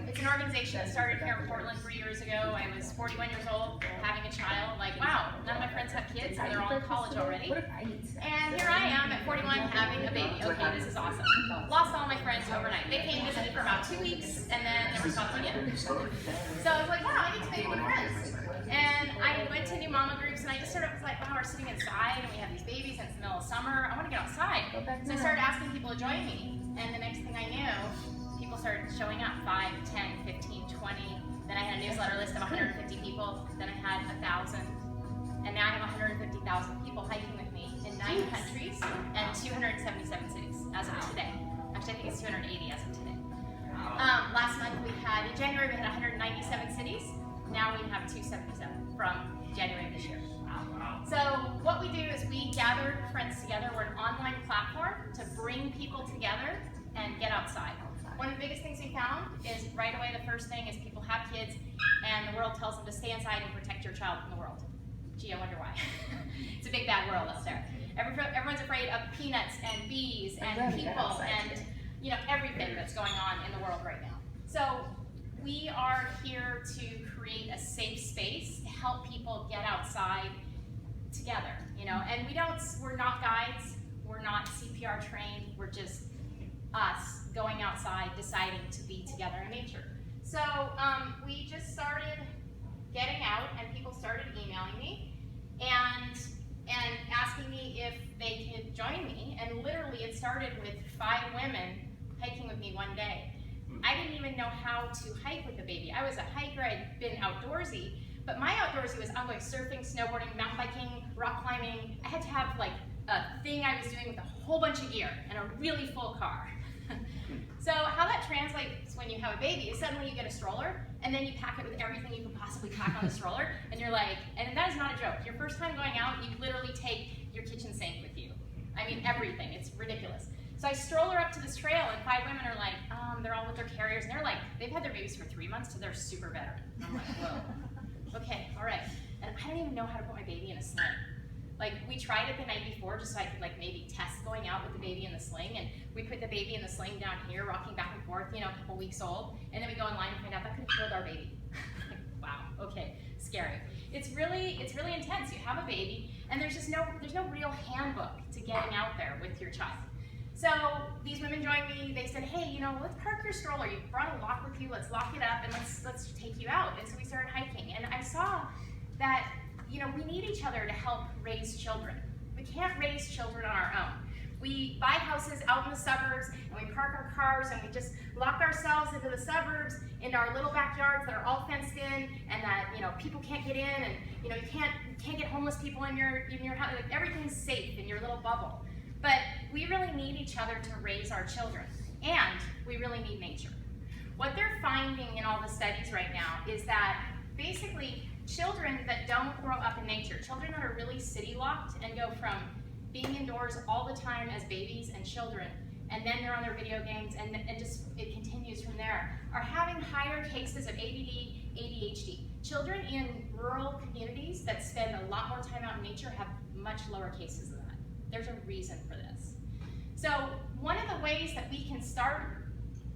It's an organization that started here in Portland 3 years ago. I was 41 years old, having a child. Like, wow, none of my friends have kids, and they're all in college already. And here I am at 41 having a baby. Okay, this is awesome. Lost all my friends overnight. They came visited for about 2 weeks, and then they were gone again. So I was like, wow, I need to make new friends. And I went to new mama groups, and I just sort of was like, wow, we're sitting inside, and we have these babies, and it's the middle of summer. I want to get outside. So I started asking people to join me, and the next thing I knew, people started showing up, 5, 10, 15, 20. Then I had a newsletter list of 150 people. Then I had 1,000. And now I have 150,000 people hiking with me in 9 countries and 277 cities as of today. Actually, I think it's 280 as of today. Last month we had, in January we had 197 cities. Now we have 277 from January this year. So what we do is we gather friends together. We're an online platform to bring people together and get outside. One of the biggest things we found is right away the first thing is people have kids and the world tells them to stay inside and protect your child from the world. Gee, I wonder why. It's a big bad world out there. Everyone's afraid of peanuts and bees and people and everything that's going on in the world right now. So we are here to create a safe space to help people get outside together, and we're not guides, we're not CPR trained, we're just us going outside, deciding to be together in nature. So we just started getting out, and people started emailing me and asking me if they could join me, and literally it started with 5 women hiking with me one day. I didn't even know how to hike with a baby. I was a hiker, I'd been outdoorsy, but my outdoorsy was, I'm going surfing, snowboarding, mountain biking, rock climbing. I had to have like a thing I was doing with a whole bunch of gear and a really full car. So how that translates when you have a baby is suddenly you get a stroller, and then you pack it with everything you can possibly pack on the stroller, and you're like, and that is not a joke. Your first time going out, you literally take your kitchen sink with you. I mean, everything. It's ridiculous. So I stroll her up to this trail, and 5 women are like, they're all with their carriers, and they're like, they've had their babies for 3 months, so they're super veteran. And I'm like, whoa. Okay, all right. And I don't even know how to put my baby in a sling. Like, we tried it the night before just so I could maybe test going out with the baby in the sling, and we put the baby in the sling down here, rocking back and forth, a couple weeks old, and then we go online and find out that could have killed our baby. Like, wow, okay, scary. It's really intense. You have a baby, and there's no real handbook to getting out there with your child. So these women joined me. They said, hey, let's park your stroller. You brought a lock with you. Let's lock it up and let's take you out. And so we started hiking. And I saw that we need each other to help raise children. We can't raise children on our own. We buy houses out in the suburbs, and we park our cars, and we just lock ourselves into the suburbs, into our little backyards that are all fenced in, and that people can't get in, and you can't get homeless people in your house. Like, everything's safe in your little bubble. But we really need each other to raise our children, and we really need nature. What they're finding in all the studies right now is that basically children that don't grow up in nature, children that are really city locked and go from being indoors all the time as babies and children, and then they're on their video games, and just it continues from there, are having higher cases of ADD, ADHD. Children in rural communities that spend a lot more time out in nature have much lower cases than that. There's a reason for this. So one of the ways that we can start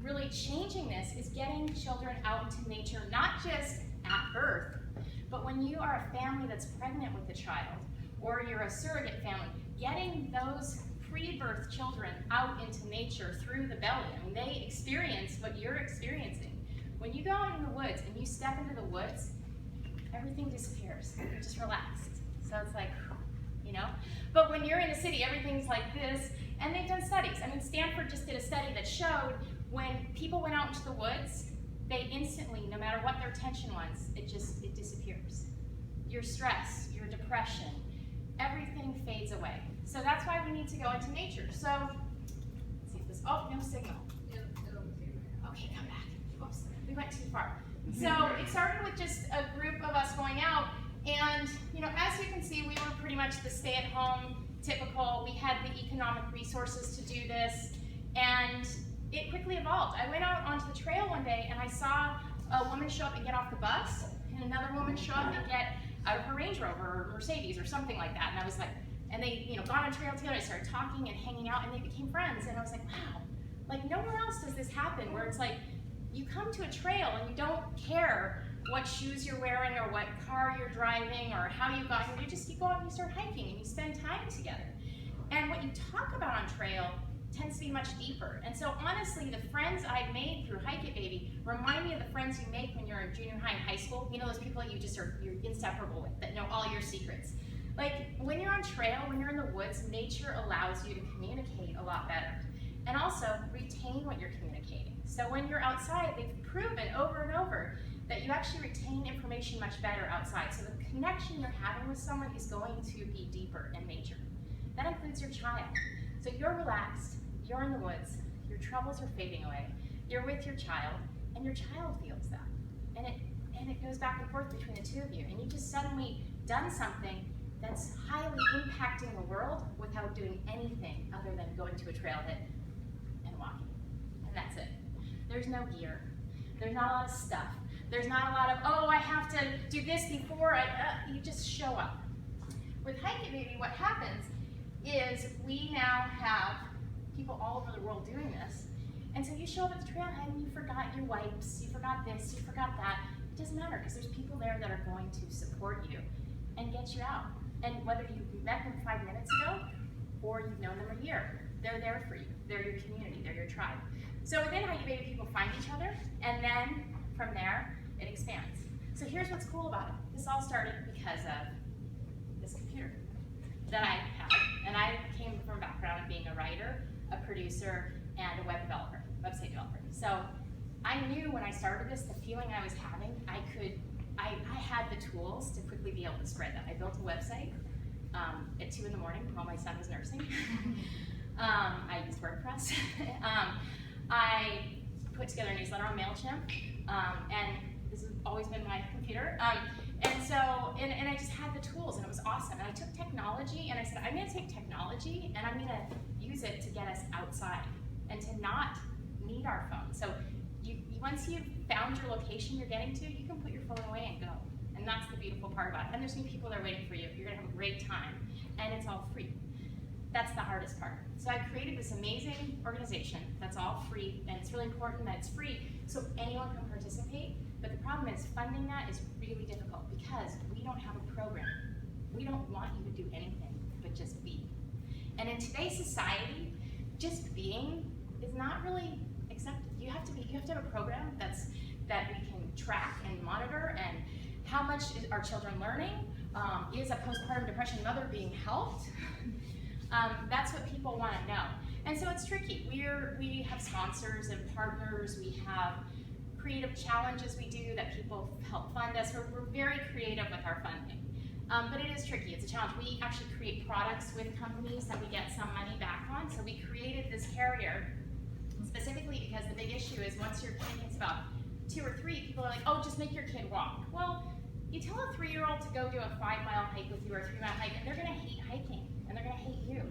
really changing this is getting children out into nature, not just at birth, but when you are a family that's pregnant with a child, or you're a surrogate family, getting those pre-birth children out into nature through the belly. I mean, they experience what you're experiencing. When you go out in the woods and you step into the woods, everything disappears. You're just relaxed. So it's like, But when you're in a city, everything's like this, and they've done studies. I mean, Stanford just did a study that showed when people went out into the woods, they instantly, no matter what their tension was, it disappears. Your stress, your depression, everything fades away. So that's why we need to go into nature. So, let's see if this, no signal. Okay, come back. Oops, we went too far. So it started with just a group of us going out, and as you can see, we were pretty much the stay-at-home typical. We had the economic resources to do this, and it quickly evolved. I went out onto the trail one day, and I saw a woman show up and get off the bus, and another woman show up and get out of her Range Rover or Mercedes or something like that. And I was like, and they got on trail together. I started talking and hanging out, and they became friends. And I was like, wow, like nowhere else does this happen, where it's like, You come to a trail and you don't care what shoes you're wearing or what car you're driving or how you got here. You go out and you start hiking and you spend time together. And what you talk about on trail tends to be much deeper. And so honestly, the friends I've made through Hike It Baby remind me of the friends you make when you're in junior high and high school. You know, those people that you're inseparable with, that know all your secrets. Like when you're on trail, when you're in the woods, nature allows you to communicate a lot better. And also retain what you're communicating. So when you're outside, they've proven over and over that you actually retain information much better outside. So the connection you're having with someone is going to be deeper in nature. That includes your child. So you're relaxed, you're in the woods, your troubles are fading away, you're with your child, and your child feels that. And it goes back and forth between the two of you. And you just suddenly done something that's highly impacting the world without doing anything other than going to a trailhead and walking. And that's it. There's no gear. There's not a lot of stuff. There's not a lot of, oh, I have to do this before you just show up. With Hike It Baby, what happens is we now have people all over the world doing this. And so you show up at the trailhead and you forgot your wipes, you forgot this, you forgot that. It doesn't matter because there's people there that are going to support you and get you out. And whether you met them 5 minutes ago or you've known them a year, they're there for you. They're your community, they're your tribe. So within Hike It Baby, people find each other, and then from there, it expands. So here's what's cool about it. This all started because of this computer that I have. And I came from a background of being a writer, a producer, and a web developer, website developer. So I knew when I started this, the feeling I was having, I had the tools to quickly be able to spread that. I built a website at 2 in the morning while my son was nursing. I used WordPress. I put together a newsletter on MailChimp, and this has always been my computer. And I just had the tools, and it was awesome. And I took technology, and I said, I'm gonna take technology, and I'm gonna use it to get us outside, and to not need our phone. So once you've found your location you're getting to, you can put your phone away and go. And that's the beautiful part about it. And there's gonna be people there waiting for you. You're gonna have a great time, and it's all free. That's the hardest part. So I created this amazing organization that's all free, and it's really important that it's free so anyone can participate. But the problem is funding that is really difficult because we don't have a program. We don't want you to do anything but just be. And in today's society, just being is not really accepted. You have to have a program that we can track and monitor, and how much are children learning? Is a postpartum depression mother being helped? That's what people want to know. And so it's tricky. We have sponsors and partners. We have creative challenges we do that people help fund us. We're very creative with our funding. But it is tricky. It's a challenge. We actually create products with companies that we get some money back on. So we created this carrier specifically because the big issue is once your kid hits about 2 or 3, people are like, oh, just make your kid walk. Well, you tell a 3-year-old to go do a 5-mile hike with you or a 3-mile hike, and they're going to hate hiking, and they're going to hate you.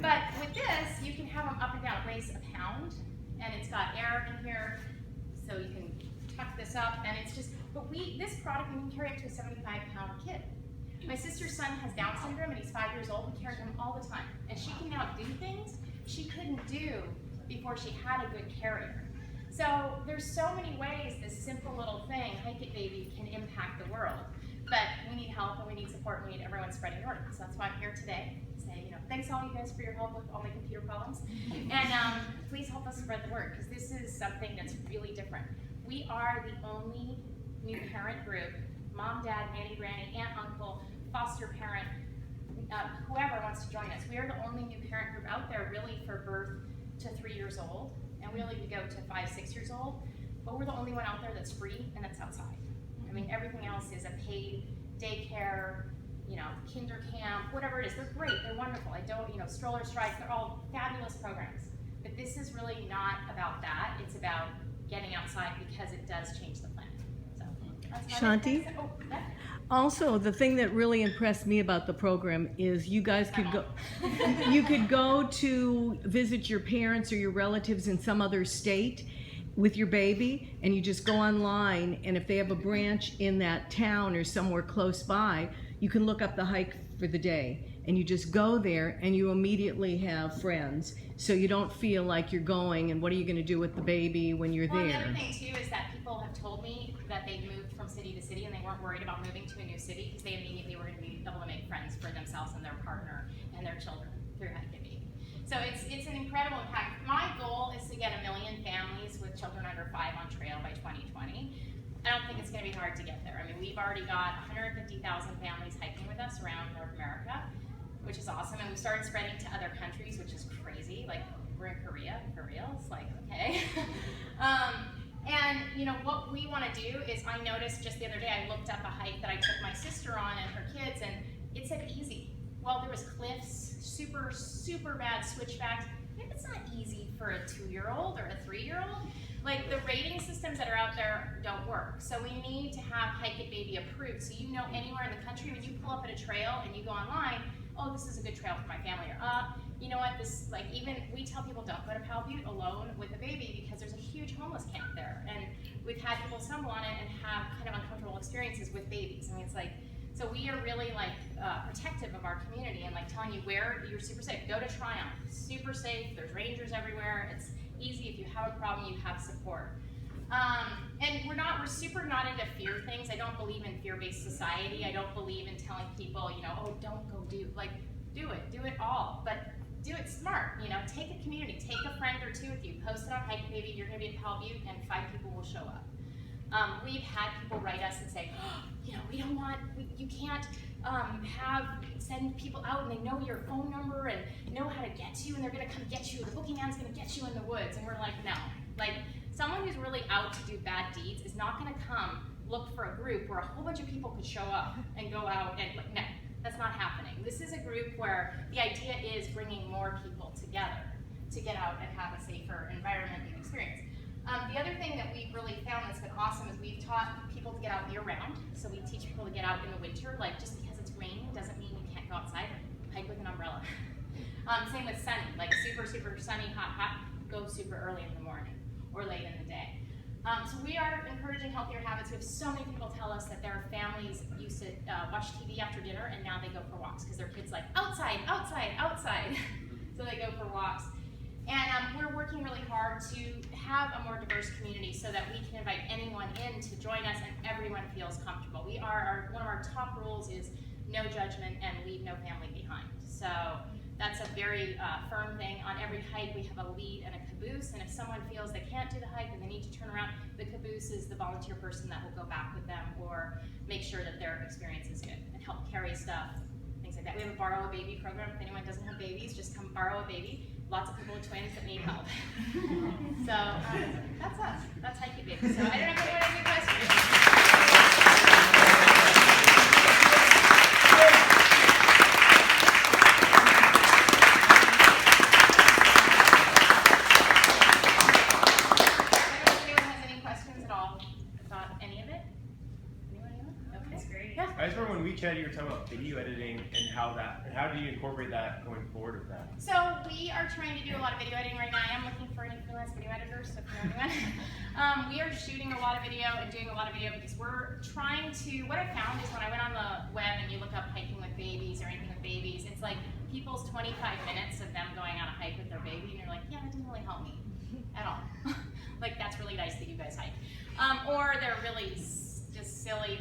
But with this, you can have them up and down. It weighs a pound, and it's got air in here, so you can tuck this up, and it's just, but this product, we can carry up to a 75-pound kid. My sister's son has Down syndrome, and he's 5 years old. We carry him all the time, and she can now do things she couldn't do before she had a good carrier. So there's so many ways this simple little thing, Hike It Baby, can impact the world. But we need help, and we need support, and we need everyone spreading the word. So that's why I'm here today, saying, thanks all you guys for your help with all my computer problems. And please help us spread the word, because this is something that's really different. We are the only new parent group, mom, dad, nanny, granny, aunt, uncle, foster parent, whoever wants to join us. We are the only new parent group out there really for birth to 3 years old, and we only go to 5, 6 years old, but we're the only one out there that's free and that's outside. I mean, everything else is a paid daycare, kinder camp, whatever it is. They're great, they're wonderful. Stroller strides, they're all fabulous programs. But this is really not about that. It's about getting outside because it does change the planet. So that's Shanti? Also, the thing that really impressed me about the program is you guys could go, you could go to visit your parents or your relatives in some other state with your baby, and you just go online, and if they have a branch in that town or somewhere close by, you can look up the hike for the day, and you just go there and you immediately have friends. So you don't feel like you're going and what are you going to do with the baby when you're well, there. The other thing too is that people have told me that they moved from city to city and they weren't worried about moving to a new city because they immediately were going to be able to make friends for themselves and their partner and their children through Hike-A-Baby. So it's an incredible impact. My goal is to get 1 million families with children under 5 on trail by 2020. I don't think it's going to be hard to get there. I mean, we've already got 150,000 families hiking with us around North America, which is awesome. And we started spreading to other countries, which is crazy. Like, we're in Korea, for real. It's like, okay. And you know, what we want to do is, I noticed just the other day, I looked up a hike that I took my sister on and her kids, and it said easy. Well, there was cliffs, super, super bad switchbacks. Maybe it's not easy for a 2-year-old or a 3-year-old. Like, the rating systems that are out there don't work. So we need to have Hike-It-Baby approved. So you know anywhere in the country, when you pull up at a trail and you go online, oh, this is a good trail for my family. Or, you know what, this, like, even we tell people don't go to Powell Butte alone with a baby because there's a huge homeless camp there. And we've had people stumble on it and have kind of uncomfortable experiences with babies. I mean, it's like, so we are really like protective of our community and like telling you where you're super safe. Go to Tryon, super safe. There's rangers everywhere. It's easy. If you have a problem, you have support. And we're super not into fear things. I don't believe in fear-based society. I don't believe in telling people, you know, oh, don't go do, like, do it all. But do it smart, you know, take a community, take a friend or two with you, post it on Hike-It-Baby, you're gonna be at Powell Butte, and 5 people will show up. We've had people write us and say, oh, you know, we don't want, you can't send people out and they know your phone number and know how to get to you and they're gonna come get you, the booking man's gonna get you in the woods. And we're like, no. Like, someone who's really out to do bad deeds is not gonna come look for a group where a whole bunch of people could show up and go out and, like, no, that's not happening. This is a group where the idea is bringing more people together to get out and have a safer environment and experience. The other thing that we've really found that's been awesome is we've taught people to get out year-round. So we teach people to get out in the winter. Like, just because it's raining doesn't mean you can't go outside. Hike with an umbrella. Same with sunny. Like, super, super sunny, hot, go super early in the morning or late in the day. So we are encouraging healthier habits. We have so many people tell us that their families used to watch TV after dinner and now they go for walks because their kids like, outside, outside, outside. So they go for walks. And we're working really hard to have a more diverse community so that we can invite anyone in to join us and everyone feels comfortable. We are, one of our top rules is no judgment and leave no family behind. So that's a very firm thing. On every hike we have a lead and a caboose, and if someone feels they can't do the hike and they need to turn around, the caboose is the volunteer person that will go back with them or make sure that their experience is good and help carry stuff, things like that. We have a borrow a baby program. If anyone doesn't have babies, just come borrow a baby. Lots of people with twins that need help. So that's us. That's Hike-It-Baby. So I don't know if anyone has any questions. I just remember when we chatted, you were talking about video editing and how do you incorporate that going forward with that? So we are trying to do a lot of video editing right now. I am looking for any freelance video editors, so if you know anyone. We are shooting a lot of video and doing a lot of video because we're trying to, what I found is when I went on the web and you look up hiking with babies or anything with babies, it's like people's 25 minutes of them going on a hike with their baby, and you're like, yeah, that didn't really help me at all. Like, that's really nice that you guys hike. Or they're really just silly.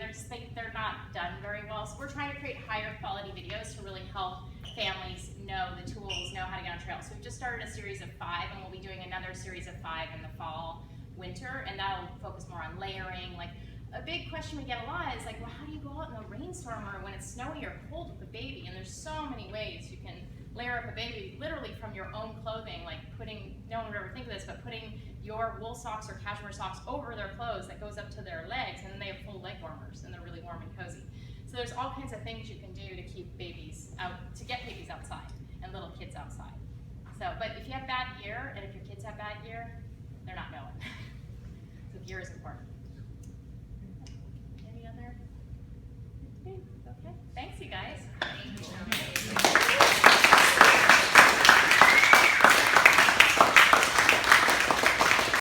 They're not done very well. So we're trying to create higher quality videos to really help families know the tools, know how to get on trail. So we've just started a series of 5, and we'll be doing another series of 5 in the fall, winter, and that'll focus more on layering. Like, a big question we get a lot is like, well, how do you go out in a rainstorm or when it's snowy or cold with a baby? And there's so many ways you can layer up a baby, literally from your own clothing, like putting, no one would ever think of this, but putting your wool socks or cashmere socks over their clothes that goes up to their legs, and then they have full leg warmers and they're really warm and cozy. So there's all kinds of things you can do to keep babies out, to get babies outside and little kids outside. So, but if you have bad gear and if your kids have bad gear, they're not going. So gear is important.